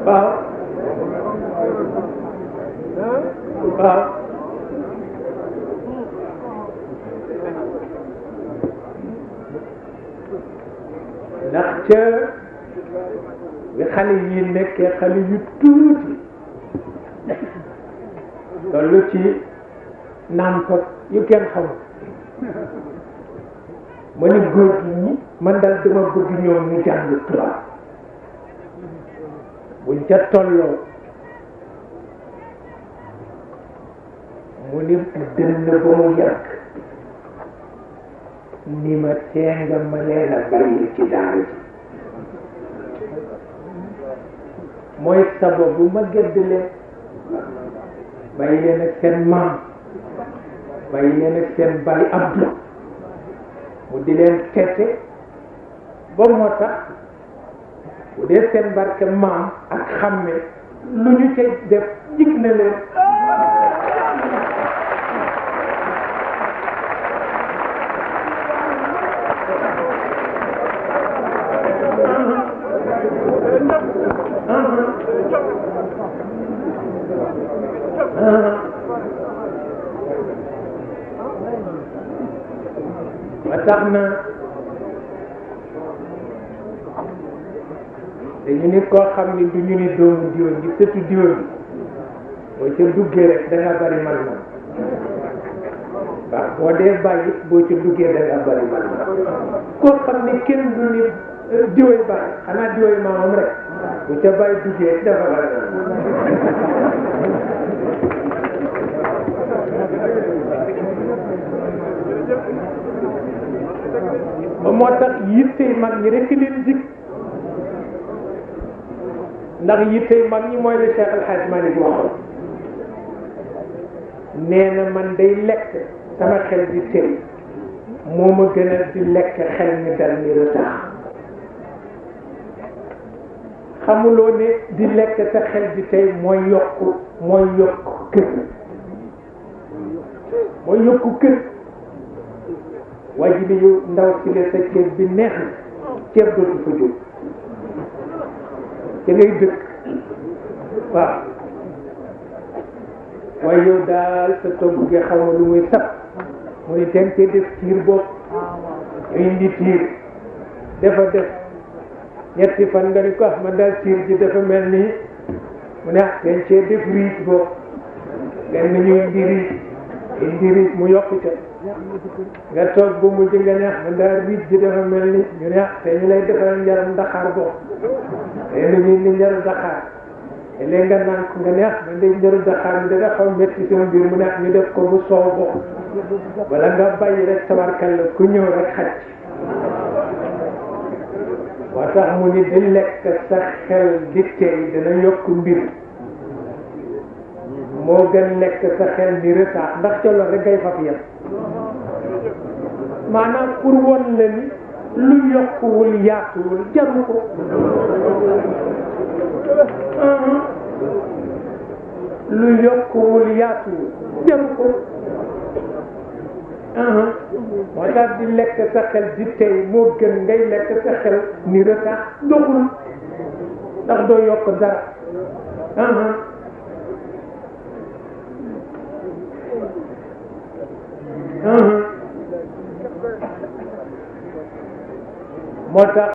waaw waaw ndax ca bi xale yi nekkee xale yu tuuti tollu ci nàmp yu kenn xamul ma ni góor gi ñi man daal dama bëgg ñoom ñu jàng tubaab buñ ca tolloo mu ni dënn ba mu yàgg ni ma tee nga ma leen a bàyyi ci daara ji mooy sababu ma gëdd leen bàyyi leen ak seen maam bàyyi leen ak seen baay Abdou mu di leen tete ba moo tax bu dee seen barke maam ak xàmme lu ñu ca def jig na leen ba tax na dañu ni koo xam ni du ñu ni doomu diwa gi sëtu diwa bi boo ca duggee rek da nga bari man man waaw boo dee bàyyi boo ca duggee da nga bari man man koo xam ni kenn du ni diway bàyyi xanaa diway maamam rek bu ca bàyyi duggee dafa bari ba moo tax yittey mag ñi rek leen jig ndax yittey mag ñi mooy li Cheikh El Hadj Malick waxoon nee na man day lekk sama xel di tey moo ma gën a di lekk xel mi dal ni retard xamuloo ne di lekk sa xel di tey mooy yokk kër mooy yokku kër waaye ji yow ndaw si la sa ceeb bi neex na ceeb dootu fa jóg ca ngay dëkk waaw waaye yow daal sa togg gi xaw ma lu muy sab mu ni tem cee def tiir bopp ñu indi tiir dafa def ñetti fan nga ni ko man daal tiir ji dafa mel nii mu ne ten cee def riit bopp benn ñu indi riit mu yokku ca nga toog ba mujj nga neex man daal riit ji dafa mel ni ñu ne te ñu lay defaral njaram daxaar bopp te ñu indi njaru daxaar te léegi nga naan ko nga neex man de njaru daxaar bi dafa xaw metti sama biir mu neex ñu def ko bu soow bopp wala nga bàyyi rek tabarkalla ku ñëw rek xaj moo tax mu ni di lekk sa xel di tey dana yokk mbir moo gën lekk sa xel ni retard ndax ca loolu rek ngay faf yem maanaam pour won la ni lu yokkuwul yaatuwul jaru ko lu yokkuwul yaatuwul jaru ko moo tax di lekk sa xel di tey moo gën ngay lekk sa xel ni retard doxul ndax doo yokk dara moo tax